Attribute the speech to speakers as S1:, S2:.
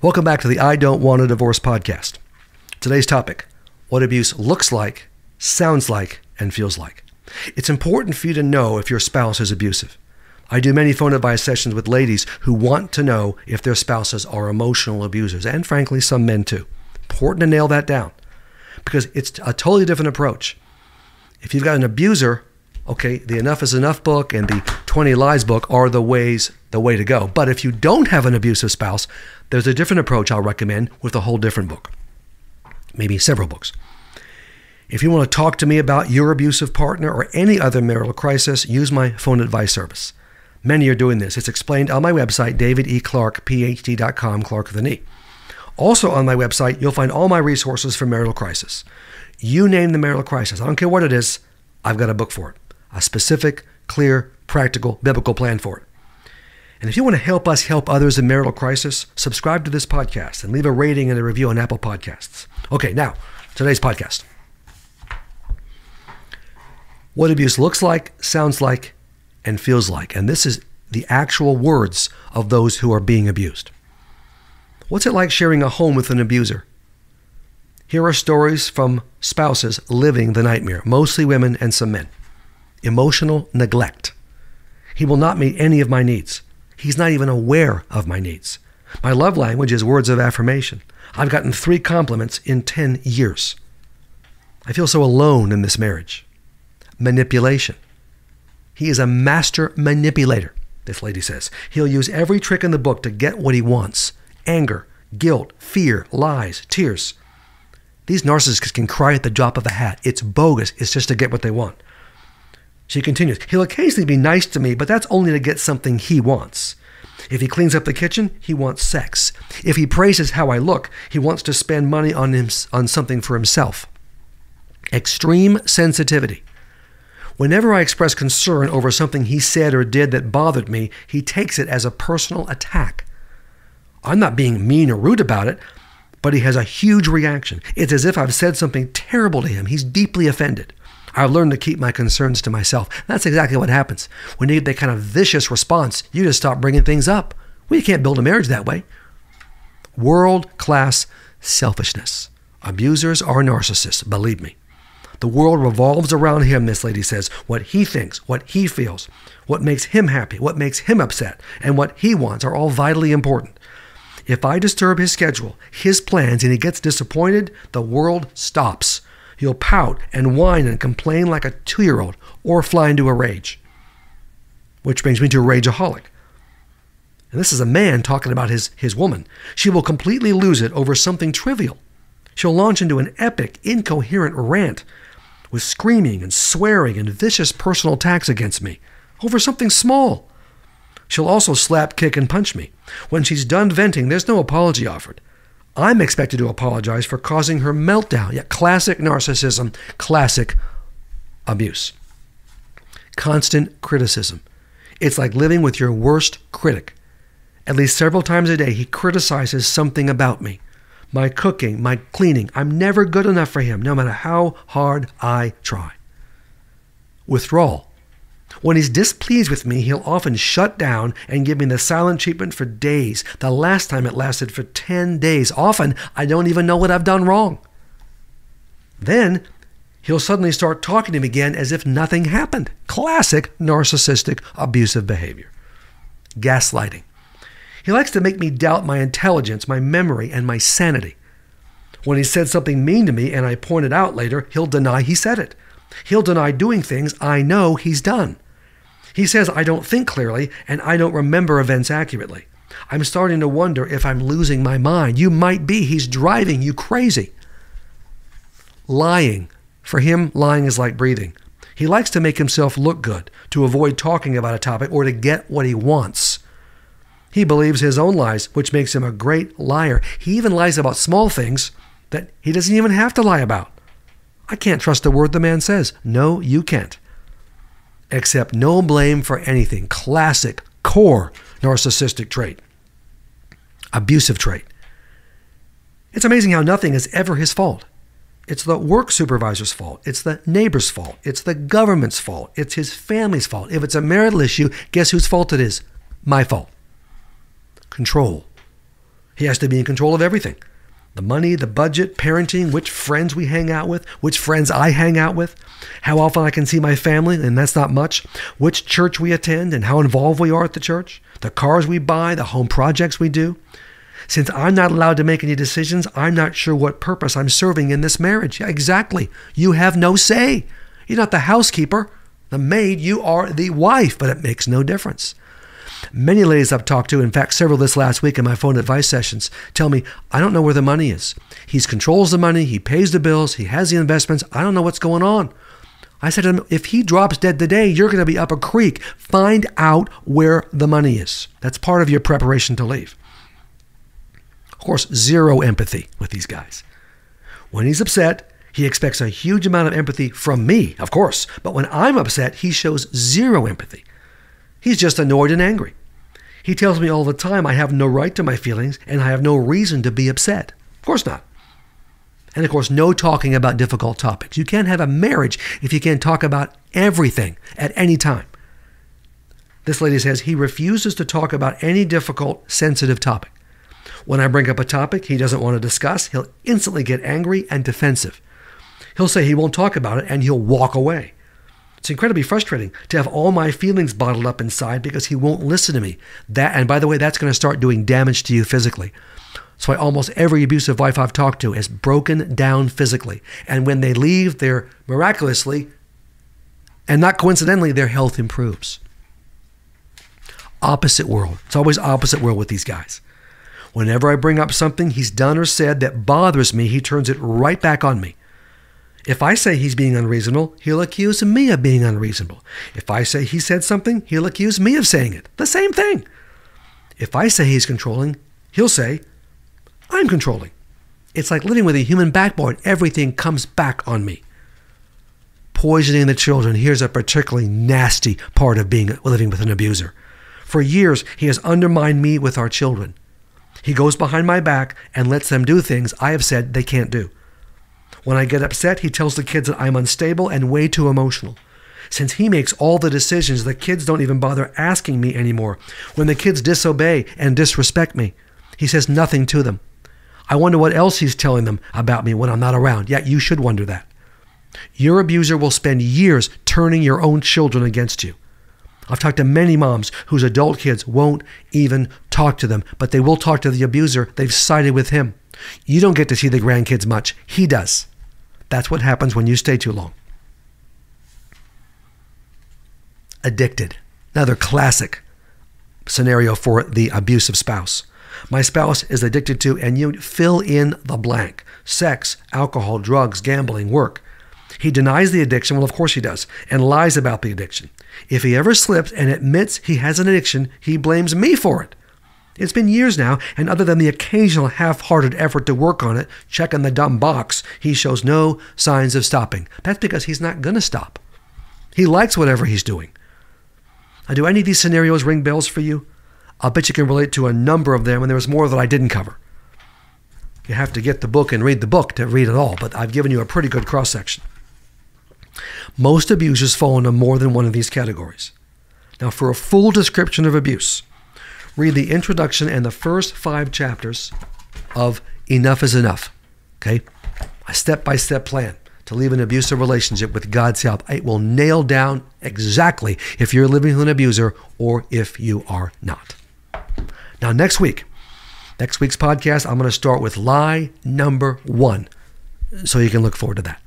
S1: Welcome back to the I Don't Want a Divorce podcast. Today's topic, what abuse looks like, sounds like, and feels like. It's important for you to know if your spouse is abusive. I do many phone advice sessions with ladies who want to know if their spouses are emotional abusers, and frankly, some men too. Important to nail that down because it's a totally different approach. If you've got an abuser, okay, the Enough is Enough book and the 20 Lies book are the way to go. But if you don't have an abusive spouse, there's a different approach I'll recommend with a whole different book, maybe several books. If you want to talk to me about your abusive partner or any other marital crisis, use my phone advice service. Many are doing this. It's explained on my website, davideclarkephd.com, Clarke with an E. Also on my website, you'll find all my resources for marital crisis. You name the marital crisis. I don't care what it is. I've got a book for it. A specific, clear, practical, biblical plan for it. And if you want to help us help others in marital crisis, subscribe to this podcast and leave a rating and a review on Apple Podcasts. Okay, now, today's podcast. What abuse looks like, sounds like, and feels like. And this is the actual words of those who are being abused. What's it like sharing a home with an abuser? Here are stories from spouses living the nightmare, mostly women and some men. Emotional neglect. He will not meet any of my needs. He's not even aware of my needs. My love language is words of affirmation. I've gotten 3 compliments in 10 years. I feel so alone in this marriage. Manipulation. He is a master manipulator, this lady says. He'll use every trick in the book to get what he wants. Anger, guilt, fear, lies, tears. These narcissists can cry at the drop of a hat. It's bogus. It's just to get what they want. She continues, he'll occasionally be nice to me, but that's only to get something he wants. If he cleans up the kitchen, he wants sex. If he praises how I look, he wants to spend money on something for himself. Extreme sensitivity. Whenever I express concern over something he said or did that bothered me, he takes it as a personal attack. I'm not being mean or rude about it, but he has a huge reaction. It's as if I've said something terrible to him. He's deeply offended. I've learned to keep my concerns to myself. That's exactly what happens. When you get that kind of vicious response, you just stop bringing things up. Well, you can't build a marriage that way. World-class selfishness. Abusers are narcissists, believe me. The world revolves around him, this lady says. What he thinks, what he feels, what makes him happy, what makes him upset, and what he wants are all vitally important. If I disturb his schedule, his plans, and he gets disappointed, the world stops. He'll pout and whine and complain like a 2-year-old or fly into a rage. Which brings me to a rageaholic. And this is a man talking about his woman. She will completely lose it over something trivial. She'll launch into an epic, incoherent rant with screaming and swearing and vicious personal attacks against me over something small. She'll also slap, kick, and punch me. When she's done venting, there's no apology offered. I'm expected to apologize for causing her meltdown. Yet classic narcissism, classic abuse. Constant criticism. It's like living with your worst critic. At least several times a day, he criticizes something about me. My cooking, my cleaning. I'm never good enough for him, no matter how hard I try. Withdrawal. When he's displeased with me, he'll often shut down and give me the silent treatment for days. The last time it lasted for 10 days. Often, I don't even know what I've done wrong. Then, he'll suddenly start talking to me again as if nothing happened. Classic narcissistic abusive behavior. Gaslighting. He likes to make me doubt my intelligence, my memory, and my sanity. When he said something mean to me and I point it out later, he'll deny he said it. He'll deny doing things I know he's done. He says I don't think clearly and I don't remember events accurately. I'm starting to wonder if I'm losing my mind. You might be. He's driving you crazy. Lying. For him, lying is like breathing. He likes to make himself look good, to avoid talking about a topic or to get what he wants. He believes his own lies, which makes him a great liar. He even lies about small things that he doesn't even have to lie about. I can't trust a word the man says. No, you can't. Accept no blame for anything. Classic, core narcissistic trait. Abusive trait. It's amazing how nothing is ever his fault. It's the work supervisor's fault. It's the neighbor's fault. It's the government's fault. It's his family's fault. If it's a marital issue, guess whose fault it is? My fault. Control. He has to be in control of everything. The money, the budget, parenting, which friends we hang out with, which friends I hang out with, how often I can see my family, and that's not much, which church we attend and how involved we are at the church, the cars we buy, the home projects we do. Since I'm not allowed to make any decisions, I'm not sure what purpose I'm serving in this marriage. Yeah, exactly. You have no say. You're not the housekeeper, the maid. You are the wife, but it makes no difference. Many ladies I've talked to, in fact, several this last week in my phone advice sessions, tell me, I don't know where the money is. He controls the money. He pays the bills. He has the investments. I don't know what's going on. I said to them, if he drops dead today, you're going to be up a creek. Find out where the money is. That's part of your preparation to leave. Of course, zero empathy with these guys. When he's upset, he expects a huge amount of empathy from me, of course. But when I'm upset, he shows zero empathy. He's just annoyed and angry. He tells me all the time I have no right to my feelings and I have no reason to be upset. Of course not. And of course, no talking about difficult topics. You can't have a marriage if you can't talk about everything at any time. This lady says he refuses to talk about any difficult, sensitive topic. When I bring up a topic he doesn't want to discuss, he'll instantly get angry and defensive. He'll say he won't talk about it and he'll walk away. It's incredibly frustrating to have all my feelings bottled up inside because he won't listen to me. And by the way, that's going to start doing damage to you physically. So almost every abusive wife I've talked to is broken down physically. And when they leave, they're miraculously, and not coincidentally, their health improves. Opposite world. It's always opposite world with these guys. Whenever I bring up something he's done or said that bothers me, he turns it right back on me. If I say he's being unreasonable, he'll accuse me of being unreasonable. If I say he said something, he'll accuse me of saying it. The same thing. If I say he's controlling, he'll say, I'm controlling. It's like living with a human backbone. Everything comes back on me. Poisoning the children. Here's a particularly nasty part of living with an abuser. For years, he has undermined me with our children. He goes behind my back and lets them do things I have said they can't do. When I get upset, he tells the kids that I'm unstable and way too emotional. Since he makes all the decisions, the kids don't even bother asking me anymore. When the kids disobey and disrespect me, he says nothing to them. I wonder what else he's telling them about me when I'm not around. Yeah, you should wonder that. Your abuser will spend years turning your own children against you. I've talked to many moms whose adult kids won't even talk to them, but they will talk to the abuser. They've sided with him. You don't get to see the grandkids much. He does. That's what happens when you stay too long. Addicted. Another classic scenario for the abusive spouse. My spouse is addicted to, and you fill in the blank. Sex, alcohol, drugs, gambling, work. He denies the addiction, well, of course he does, and lies about the addiction. If he ever slips and admits he has an addiction, he blames me for it. It's been years now, and other than the occasional half-hearted effort to work on it, checking the dumb box, he shows no signs of stopping. That's because he's not going to stop. He likes whatever he's doing. Now, do any of these scenarios ring bells for you? I'll bet you can relate to a number of them, and there's more that I didn't cover. You have to get the book and read the book to read it all, but I've given you a pretty good cross-section. Most abusers fall into more than one of these categories. Now, for a full description of abuse, read the introduction and the first 5 chapters of Enough is Enough. Okay? A step-by-step plan to leave an abusive relationship with God's help. It will nail down exactly if you're living with an abuser or if you are not. Now, next week's podcast, I'm going to start with lie number 1. So you can look forward to that.